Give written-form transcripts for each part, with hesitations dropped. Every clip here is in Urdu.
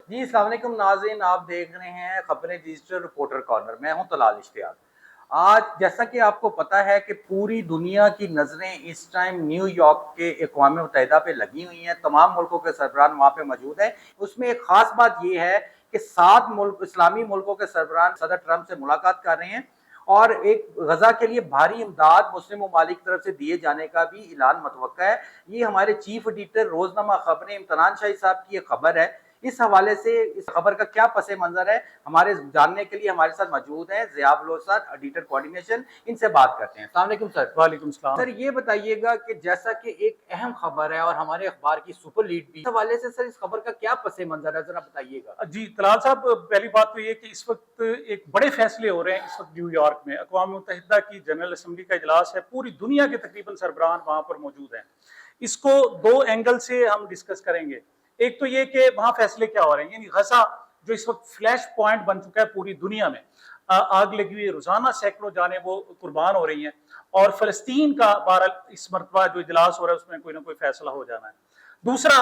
جی السلام علیکم ناظرین، آپ دیکھ رہے ہیں خبریں ڈیجیٹل رپورٹر کارنر۔ میں ہوں طلال اشتیاق۔ آج جیسا کہ آپ کو پتا ہے کہ پوری دنیا کی نظریں اس ٹائم نیو یارک کے اقوام متحدہ پہ لگی ہوئی ہیں، تمام ملکوں کے سربراہ وہاں پہ موجود ہیں۔ اس میں ایک خاص بات یہ ہے کہ 7 اسلامی ملکوں کے سربراہ صدر ٹرمپ سے ملاقات کر رہے ہیں اور ایک غزہ کے لیے بھاری امداد مسلم ممالک کی طرف سے دیے جانے کا بھی اعلان متوقع ہے۔ یہ ہمارے چیف ایڈیٹر روزنامہ خبریں امتنان شاہی صاحب کی یہ خبر ہے۔ اس حوالے سے اس خبر کا کیا پس منظر ہے ہمارے جاننے کے لیے ہمارے ساتھ موجود ہیں ضیاء بلوچ صاحب، ایڈیٹر کوارڈینیشن۔ ان سے بات کرتے ہیں۔ السلام علیکم سر۔ وعلیکم السلام سر یہ بتائیے گا کہ جیسا کہ ایک اہم خبر ہے اور ہمارے اخبار کی سپر لیڈ بھی، اس حوالے سے سر اس خبر کا کیا پس منظر ہے، ذرا بتائیے گا۔ جی طلال صاحب، پہلی بات تو یہ کہ اس وقت ایک بڑے فیصلے ہو رہے ہیں اس وقت نیو یارک میں۔ اقوام متحدہ کی جنرل اسمبلی کا اجلاس ہے، پوری دنیا کے تقریباً سربراہان وہاں پر موجود ہیں۔ اس کو 2 اینگل سے ہم ڈسکس کریں گے۔ ایک تو یہ کہ وہاں فیصلے کیا ہو رہے ہیں، یعنی غزہ جو اس وقت فلیش پوائنٹ بن چکا ہے پوری دنیا میں، آگ لگی ہوئی، روزانہ سینکڑوں جانیں وہ قربان ہو رہی ہیں، اور فلسطین کا بہرحال اس مرتبہ جو اجلاس ہو رہا ہے اس میں کوئی نہ کوئی فیصلہ ہو جانا ہے۔ دوسرا،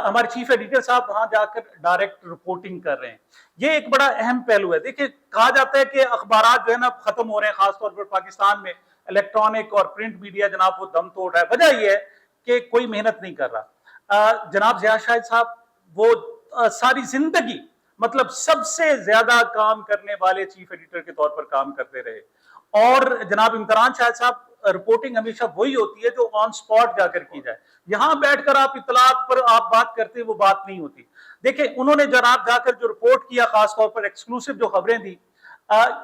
ہمارے چیف ایڈیٹر صاحب وہاں جا کر ڈائریکٹ رپورٹنگ کر رہے ہیں۔ یہ ایک بڑا اہم پہلو ہے۔ دیکھیں، کہا جاتا ہے کہ اخبارات جو ہے نا ختم ہو رہے ہیں، خاص طور پر پاکستان میں الیکٹرانک اور پرنٹ میڈیا جناب وہ دم توڑ رہا ہے۔ وجہ یہ ہے کہ کوئی محنت نہیں کر رہا۔ جناب ضیاء شاہد صاحب وہ ساری زندگی مطلب سب سے زیادہ کام کرنے والے چیف ایڈیٹر کے طور پر کام کرتے رہے، اور جناب امتنان شاہد صاحب رپورٹنگ ہمیشہ وہی ہوتی ہے جو آن سپاٹ جا کر کی جائے۔ یہاں بیٹھ کر آپ اطلاعات پر آپ بات کرتے وہ بات نہیں ہوتی۔ دیکھیں، انہوں نے جناب جا کر جو رپورٹ کیا، خاص طور پر ایکسکلوسیو جو خبریں دی،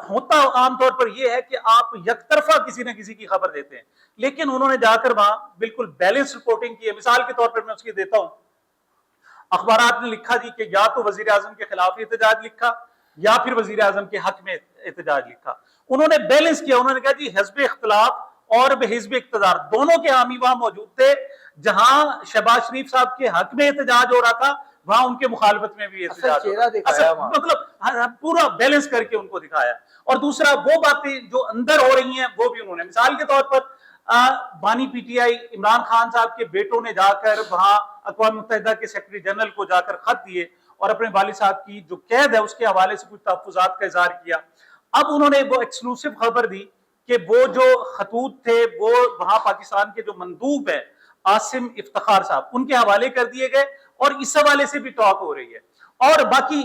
ہوتا عام طور پر یہ ہے کہ آپ یک طرفہ کسی نہ کسی کی خبر دیتے ہیں، لیکن انہوں نے جا کر وہاں بالکل بیلنس رپورٹنگ کی ہے۔ مثال کے طور پر میں اس کی دیتا ہوں، اخبارات نے لکھا جی کہ یا تو وزیر اعظم کے خلاف احتجاج لکھا یا پھر وزیر اعظم کے حق میں احتجاج لکھا۔ انہوں نے بیلنس کیا، انہوں نے کہا جی حزب اختلاف اور حزب اقتدار دونوں کے حامی وہاں موجود تھے۔ جہاں شہباز شریف صاحب کے حق میں احتجاج ہو رہا تھا، وہاں ان کے مخالفت میں بھی احتجاج ہو رہا تھا۔ مطلب پورا بیلنس کر کے ان کو دکھایا۔ اور دوسرا، وہ باتیں جو اندر ہو رہی ہیں وہ بھی انہوں نے، مثال کے طور پر بانی P T I Imran Khan صاحب کے بیٹوں نے جا کر وہاں اقوام متحدہ کے سیکرٹری جنرل کو جا کر خط دیے اور اپنے والد صاحب کی جو قید ہے اس کے حوالے سے کچھ تحفظات کا اظہار کیا۔ اب انہوں نے وہ ایکسکلوسیو خبر دی کہ وہ جو خطوط تھے وہ وہاں پاکستان کے جو مندوب ہیں عاصم افتخار صاحب، ان کے حوالے کر دیے گئے، اور اس حوالے سے بھی ٹاک ہو رہی ہے۔ اور باقی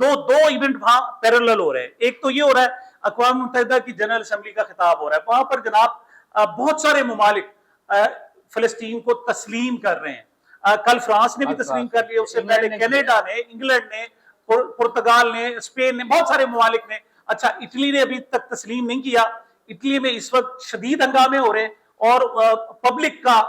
دو ایونٹ وہاں پیرالل ہو رہے ہیں۔ ایک تو یہ ہو رہا ہے اقوام متحدہ کی جنرل اسمبلی کا خطاب ہو رہا ہے، وہاں پر جناب بہت سارے ممالک فلسطین کو تسلیم کر رہے ہیں۔ کل فرانس نے بھی تسلیم کر لیا، اس سے پہلے کینیڈا نے، انگلینڈ نے، پرتگال نے، اسپین نے، بہت سارے ممالک نے۔ اچھا، اٹلی نے ابھی تک تسلیم نہیں کیا۔ اٹلی میں اس وقت شدید ہنگامے ہو رہے ہیں اور پبلک کا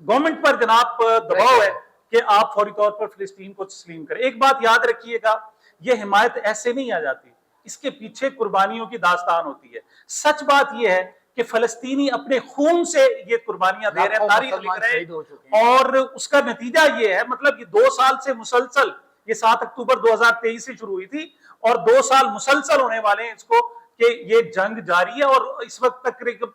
گورنمنٹ پر جناب دباؤ ہے کہ آپ فوری طور پر فلسطین کو تسلیم کریں۔ ایک بات یاد رکھیے گا، یہ حمایت ایسے نہیں آ جاتی، اس کے پیچھے قربانیوں کی داستان ہوتی ہے۔ سچ بات یہ ہے کہ فلسطینی اپنے خون سے یہ قربانیاں دے رہے ہیں، تاریخ لکھ رہے ہیں، اور اس کا نتیجہ یہ ہے، مطلب یہ 2 سال سے مسلسل، یہ 7 اکتوبر 2023 سے شروع ہوئی تھی اور 2 سال مسلسل ہونے والے ہیں اس کو کہ یہ جنگ جاری ہے، اور اس وقت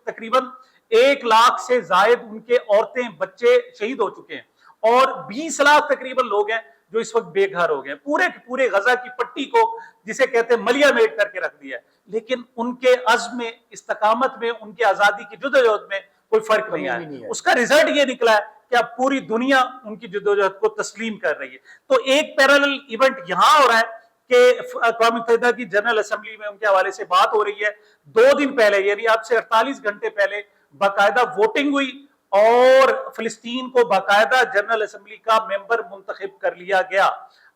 تقریباً 1 لاکھ سے زائد ان کے عورتیں بچے شہید ہو چکے ہیں، اور 20 لاکھ تقریباً لوگ ہیں جو اس وقت بے گھر ہو گئے، پورے غزہ کی پٹی کو جسے کہتے ہیں ملیا میٹ کر کے رکھ دیا ہے۔ لیکن ان کے عزم میں، استقامت میں، ان کے آزادی کی جدوجہد میں کوئی فرق نہیں آیا۔ اس کا رزلٹ یہ نکلا ہے کہ اب پوری دنیا ان کی جدوجہد کو تسلیم کر رہی ہے۔ تو ایک پیرالل ایونٹ یہاں ہو رہا ہے کہ اقوام متحدہ کی جنرل اسمبلی میں ان کے حوالے سے بات ہو رہی ہے۔ 2 دن پہلے، یعنی اب سے 48 گھنٹے پہلے باقاعدہ ووٹنگ ہوئی اور فلسطین کو باقاعدہ جنرل اسمبلی کا ممبر منتخب کر لیا گیا۔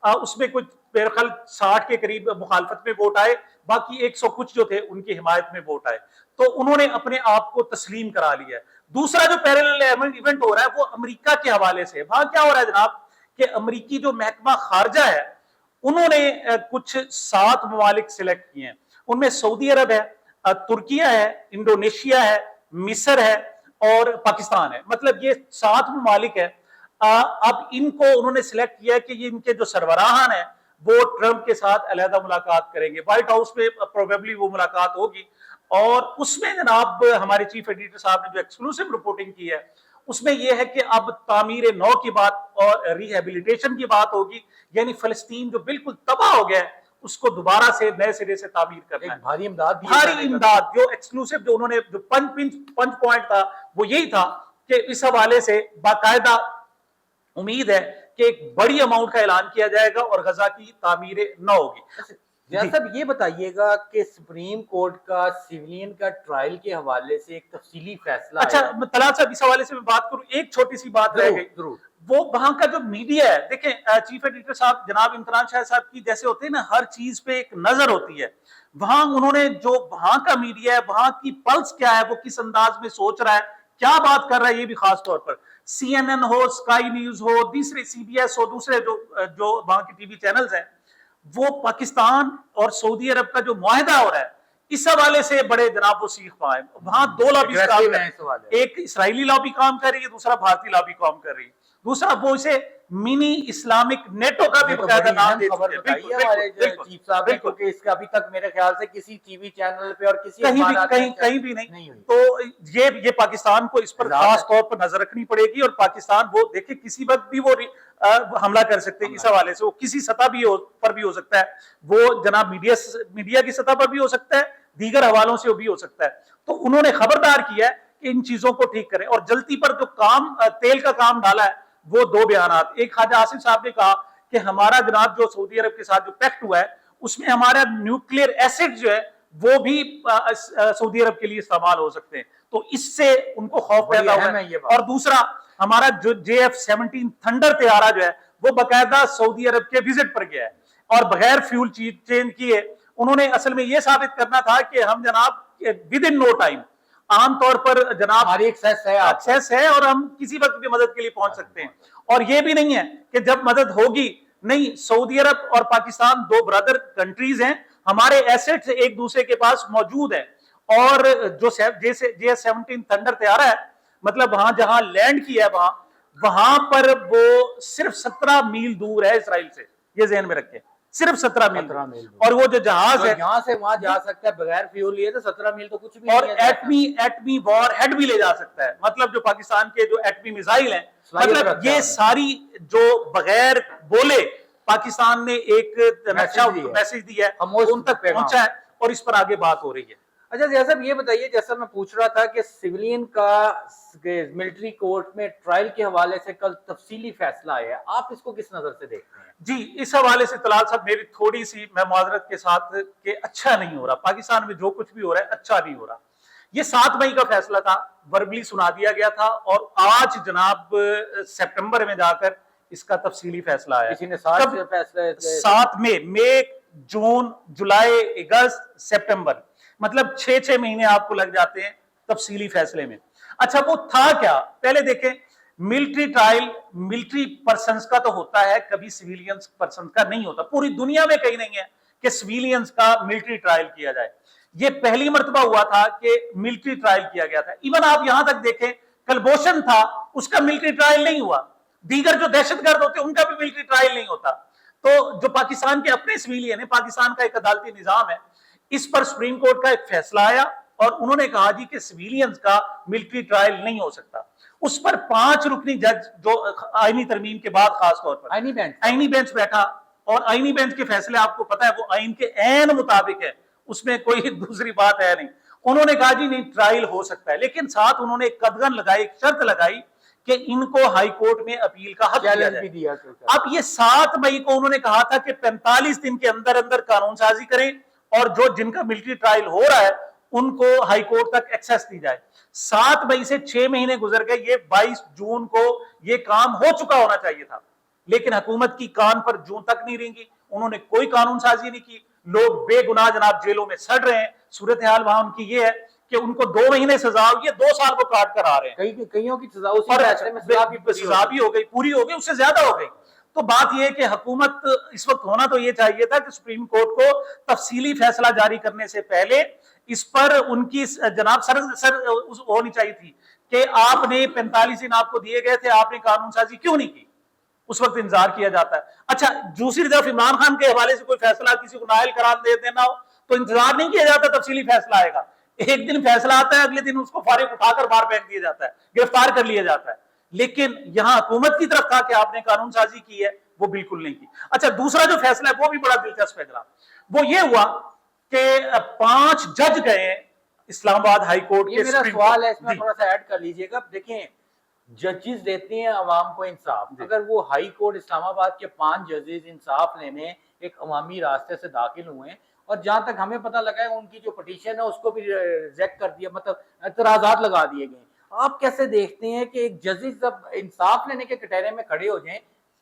اس میں کچھ میرے خیال 60 کے قریب مخالفت میں ووٹ آئے، باقی 100 کچھ جو تھے ان کی حمایت میں ووٹ آئے۔ تو انہوں نے اپنے آپ کو تسلیم کرا لیا ہے۔ دوسرا جو پیرالل ایونٹ ہو رہا ہے وہ امریکہ کے حوالے سے۔ وہاں کیا ہو رہا ہے جناب کہ امریکی جو محکمہ خارجہ ہے انہوں نے کچھ 7 ممالک سلیکٹ کیے ہیں۔ ان میں سعودی عرب ہے، ترکیہ ہے، انڈونیشیا ہے، مصر ہے اور پاکستان ہے۔ مطلب یہ 7 ممالک ہیں۔ اب ان کو انہوں نے سلیکٹ کیا کہ یہ ان کے جو سربراہان ہیں وہ ٹرمپ کے ساتھ علیحدہ ملاقات کریں گے، وائٹ ہاؤس میں پروبیبلی وہ ملاقات ہوگی، اور اس میں جناب ہمارے چیف ایڈیٹر صاحب نے جو ایکسکلوسیو رپورٹنگ کی ہے اس میں یہ ہے کہ اب تعمیر نو کی بات اور ریہیبلیٹیشن کی بات ہوگی، یعنی فلسطین جو بالکل تباہ ہو گیا ہے اس کو دوبارہ سے نئے سرے سے تعمیر کرنا ہے. بھاری امداد بھاری امداد جو ایکسکلوسیو جو انہوں نے جو پنچ پوائنٹ تھا وہ یہی تھا کہ اس حوالے سے باقاعدہ امید ہے کہ ایک بڑی اماؤنٹ کا اعلان کیا جائے گا اور غزہ کی تعمیر نہ ہوگی. صاحب یہ بتائیے گا کہ سپریم کورٹ کا سیولین کا ٹرائل کے حوالے سے ایک تفصیلی فیصلہ اچھا طلعت صاحب اس حوالے سے میں بات کروں، ایک چھوٹی سی بات رہ گئی، وہ وہاں کا جو میڈیا ہے، دیکھیں چیف ایڈیٹر صاحب جناب امتحان شاہ صاحب کی جیسے ہوتے ہیں نا ہر چیز پہ ایک نظر ہوتی ہے، وہاں انہوں نے جو وہاں کا میڈیا ہے وہاں کی پلس کیا ہے، وہ کس انداز میں سوچ رہا ہے، کیا بات کر رہا ہے، یہ بھی خاص طور پر سی این این ہو، اسکائی نیوز ہو، دوسرے سی بی ایس ہو، دوسرے جو وہاں کی ٹی وی چینلز ہیں، وہ پاکستان اور سعودی عرب کا جو معاہدہ ہو رہا ہے اس حوالے سے بڑے جناب وہ سیکھ پائے. وہاں دو لابیز کام کر رہے ہیں، ایک اسرائیلی لابی کام کر رہی ہے، دوسرا بھارتی لابی کام کر رہی ہے، دوسرا وہ اسے منی اسلامک نیٹو کا بھی باقاعدہ نام دے چکے ہیں. ہمارے چیف صاحب نے، کیونکہ اس کا ابھی تک میرے خیال سے کسی ٹی وی چینل پہ اور کسی کہیں بھی نہیں. تو یہ پاکستان کو اس پر خاص طور پر نظر رکھنی پڑے گی، اور پاکستان وہ دیکھیں کسی وقت بھی وہ حملہ کر سکتے ہیں. اس حوالے سے وہ کسی سطح پر بھی ہو سکتا ہے، وہ جناب میڈیا کی سطح پر بھی ہو سکتا ہے، دیگر حوالوں سے وہ بھی ہو سکتا ہے. تو انہوں نے خبردار کیا ہے کہ ان چیزوں کو ٹھیک کریں، اور جلدی پر جو تیل کا کام ڈالا ہے وہ دو بیانات. ایک خواجہ آصف صاحب نے کہا کہ ہمارا جناب جو سعودی عرب کے ساتھ جو پیکٹ ہوا ہے اس میں ہمارا نیوکلیئر ایسڈ جو ہے وہ بھی سعودی عرب کے لیے استعمال ہو سکتے ہیں، تو اس سے ان کو خوف پیدا ہوا ہے. اور دوسرا ہمارا جو JF-17 تھنڈر طیارہ جو ہے وہ باقاعدہ سعودی عرب کے وزٹ پر گیا ہے اور بغیر فیول چینج کیے. انہوں نے اصل میں یہ ثابت کرنا تھا کہ ہم جناب ود ان نو ٹائم، عام طور پر جناب ہماری ایکسیس ہے اور ہم کسی وقت بھی مدد کے لیے پہنچ سکتے ہیں. اور یہ بھی نہیں ہے کہ جب مدد ہوگی، نہیں، سعودی عرب اور پاکستان دو برادر کنٹریز ہیں، ہمارے ایسٹس ایک دوسرے کے پاس موجود ہیں. اور جو JS-17 تھنڈر طیارہ ہے، مطلب وہاں جہاں لینڈ کیا ہے وہاں پر وہ صرف 17 میل دور ہے اسرائیل سے، یہ ذہن میں رکھیں، صرف 17 میل. اور وہ جو جہاز ہے یہاں سے وہاں جا سکتا ہے بغیر فیول لیے، تو 17 میل تو کچھ بھی اور ایٹمی وار ہیڈ بھی لے جا سکتا ہے، مطلب جو پاکستان کے جو ایٹمی میزائل ہیں، مطلب یہ ساری جو بغیر بولے پاکستان نے ایک میسج دیا ہے، ان تک پہنچا ہے اور اس پر آگے بات ہو رہی ہے. اچھا ضیاء صاحب یہ بتائیے، جیسا میں پوچھ رہا تھا کہ سیولین کا ملٹری کورٹ میں ٹرائل کے حوالے سے کل تفصیلی فیصلہ آیا ہے، آپ اس کو کس نظر سے دیکھتے ہیں؟ جی اس حوالے سے طلعت صاحب میری تھوڑی سی میں معذرت کے ساتھ کہ اچھا نہیں ہو رہا، پاکستان میں جو کچھ بھی ہو رہا ہے اچھا نہیں ہو رہا. یہ 7 مئی کا فیصلہ تھا، وربلی سنا دیا گیا تھا، اور آج جناب سپٹمبر میں جا کر اس کا تفصیلی فیصلہ آیا. کسی نے 7 مئی، جون، جولائی، اگست، سپٹمبر، مطلب 6 مہینے آپ کو لگ جاتے ہیں تفصیلی فیصلے میں. اچھا وہ تھا کیا؟ پہلے دیکھیں، ملٹری ٹرائل ملٹری پرسنز کا تو ہوتا ہے، کبھی سویلینز پرسنز کا نہیں ہوتا. پوری دنیا میں کہیں نہیں ہے کہ سویلینز کا ملٹری ٹرائل کیا جائے. یہ پہلی مرتبہ ہوا تھا کہ ملٹری ٹرائل کیا گیا تھا. ایون آپ یہاں تک دیکھیں کلبوشن تھا، اس کا ملٹری ٹرائل نہیں ہوا. دیگر جو دہشت گرد ہوتے ہیں ان کا بھی ملٹری ٹرائل نہیں ہوتا. تو جو پاکستان کے اپنے سویلین ہیں، پاکستان کا ایک عدالتی نظام ہے، اس پر سپریم کورٹ کا ایک فیصلہ آیا اور انہوں نے کہا جی کہ سویلینز کا ملٹری ٹرائل نہیں ہو سکتا. اس پر 5 رکنی جج جو آئینی ترمیم کے بعد خاص طور پر آئینی بینچ بیٹھا، اور آئینی بینچ کے فیصلے آپ کو پتا ہے وہ آئین کے عین مطابق ہے، اس میں کوئی دوسری بات ہے نہیں. انہوں نے کہا جی نہیں ٹرائل ہو سکتا ہے، لیکن ساتھ انہوں نے ایک قدغن لگائی، ایک شرط لگائی کہ ان کو ہائی کورٹ میں اپیل کا حق دیا جائے. اب یہ 7 مئی کو انہوں نے کہا تھا کہ 45 دن کے اندر اندر قانون سازی کریں اور جن کا ملٹری ٹرائل ہو رہا ہے ان کو ہائی کورٹ تک ایکسیس دی جائے. 7 مئی سے 6 مہینے گزر گئے، یہ 22 جون کو یہ کام ہو چکا ہونا چاہیے تھا، لیکن حکومت کی کان پر جون تک نہیں رینگی. انہوں نے کوئی قانون سازی نہیں کی، لوگ بے گناہ جناب جیلوں میں سڑ رہے ہیں. صورتحال وہاں ان کی یہ ہے کہ ان کو 2 مہینے سزا ہوئی ہے، 2 سال کو کاٹ کر آ رہے ہیں. کئیوں کی سزا بھی ہو گئی، پوری ہو گئی، اس سے زیادہ ہو گئی. تو بات یہ ہے کہ حکومت اس وقت ہونا تو یہ چاہیے تھا کہ سپریم کورٹ کو تفصیلی فیصلہ جاری کرنے سے پہلے اس پر ان کی جناب سر ہونی چاہیے تھی کہ آپ نے 45 دن آپ کو دیے گئے تھے، آپ نے قانون سازی کیوں نہیں کی؟ اس وقت انتظار کیا جاتا ہے. اچھا دوسری طرف عمران خان کے حوالے سے کوئی فیصلہ کسی کو نائل قرار دے دینا ہو تو انتظار نہیں کیا جاتا تفصیلی فیصلہ آئے گا. ایک دن فیصلہ آتا ہے، اگلے دن اس کو فارغ اٹھا کر باہر پھینک دیا جاتا ہے، گرفتار کر لیا جاتا ہے. لیکن یہاں حکومت کی طرف تھا کہ آپ نے قانون سازی کی ہے، وہ بالکل نہیں کی. اچھا دوسرا جو فیصلہ ہے وہ بھی بڑا دلچسپ ہے جناب، وہ یہ ہوا کہ 5 جج گئے اسلام آباد ہائی کورٹ کے. یہ میرا سوال ہے، اس میں تھوڑا سا ایڈ کر لیجئے گا. دیکھیں ججز دیتے ہیں عوام کو انصاف، اگر وہ ہائی کورٹ اسلام آباد کے 5 ججز انصاف لینے ایک عوامی راستے سے داخل ہوئے ہیں، اور جہاں تک ہمیں پتہ لگا ہے ان کی جو پٹیشن ہے اس کو بھی ریجیکٹ کر دیا، مطلب اعتراضات لگا دیے گئے. آپ کیسے دیکھتے ہیں کہ ایک ججز جب انصاف لینے کے کٹہرے میں کھڑے ہو جائیں،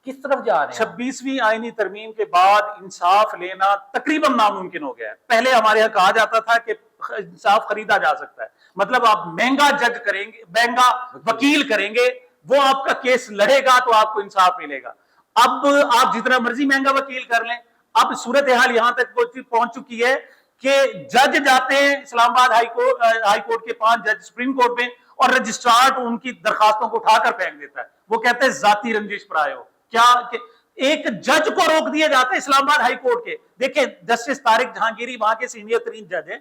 کس طرف جا رہے ہیں؟ 26ویں آئینی ترمیم کے بعد انصاف لینا تقریباً ناممکن ہو گیا ہے. پہلے ہمارے یہاں کہا جاتا تھا کہ انصاف خریدا جا سکتا ہے، مطلب آپ مہنگا جج کریں گے، مہنگا وکیل کریں گے، وہ آپ کا کیس لڑے گا تو آپ کو انصاف ملے گا. اب آپ جتنا مرضی مہنگا وکیل کر لیں، اب صورتحال یہاں تک پہنچ چکی ہے کہ جج جاتے ہیں اسلام آباد ہائی کورٹ کے 5 جج سپریم کورٹ میں، اور رجسٹرار ان کی درخواستوں کو اٹھا کر پھینک دیتا ہے. وہ کہتے ہیں ذاتی رنجش پر آئے ہو. کیا کہ ایک جج کو روک دیا جاتا ہے اسلام آباد ہائی کورٹ کے. دیکھیں جسٹس طارق جہانگیری وہاں کے سینئر ترین جج ہیں،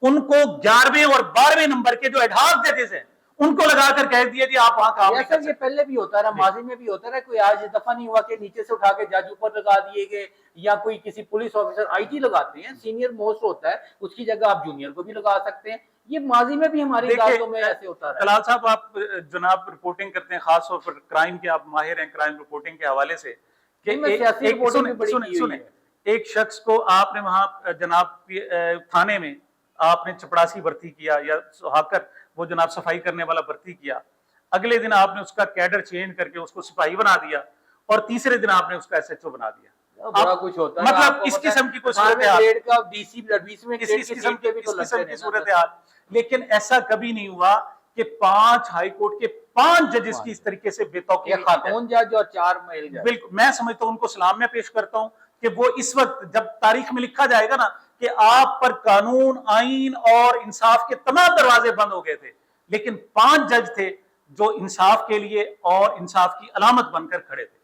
ان کو 11ویں اور 12ویں نمبر کے جو ایڈہاک ججز ہیں ان کو لگا کر کہہ دیا جی آپ وہاں کام نہیں کر سکتے. یہ پہلے بھی ہوتا رہا، ماضی میں بھی ہوتا رہا. کوئی آج دفعہ نہیں ہوا کہ نیچے سے اٹھا کے جج اوپر لگا دیے گئے، یا کوئی کسی پولیس آفیسر آئی ٹی لگاتے ہیں، سینئر موسٹ ہوتا ہے، اس کی جگہ آپ جونیئر کو بھی لگا سکتے ہیں. یہ ماضی میں بھی ہماری عدالتوں میں ایسے ہوتا رہا. طلال صاحب آپ جناب رپورٹنگ کرتے ہیں، خاص طور پر کرائم کے آپ ماہر ہیں، کرائم رپورٹنگ کے حوالے سے، کہ ایک شخص کو آپ نے وہاں جناب تھانے میں آپ نے چپڑاسی بھرتی کیا یا ہاکر وہ جناب صفائی کرنے والا بھرتی کیا، اگلے دن آپ نے اس کا کیڈر چینج کر کے اس کو سپاہی بنا دیا، اور تیسرے دن آپ نے اس کا ایس ایچ او بنا دیا. بڑا کچھ ہوتا ہے، مطلب اس قسم کی کوئی صورتحال، اس قسم کی صورتحال. لیکن ایسا کبھی نہیں ہوا کہ 5 ہائی کورٹ کے 5 ججز کی اس طریقے سے بے توقیفی. خاتون جج اور 4 میل جج. بالکل میں سمجھتا ہوں ان کو سلام میں پیش کرتا ہوں کہ وہ اس وقت جب تاریخ میں لکھا جائے گا نا کہ آپ پر قانون، آئین اور انصاف کے تمام دروازے بند ہو گئے تھے، لیکن 5 جج تھے جو انصاف کے لیے اور انصاف کی علامت بن کر کھڑے تھے.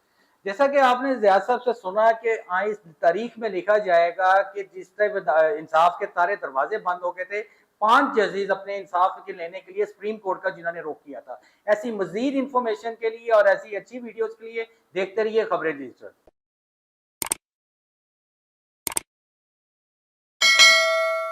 جیسا کہ آپ نے زیاد صاحب سے سنا کہ اس تاریخ میں لکھا جائے گا کہ جس طرح انصاف کے سارے دروازے بند ہو گئے تھے، 5 ججز اپنے انصاف کے لینے کے لیے سپریم کورٹ کا جنہوں نے روک کیا تھا. ایسی مزید انفارمیشن کے لیے اور ایسی اچھی ویڈیوز کے لیے دیکھتے رہیے خبریں ڈیجیٹل.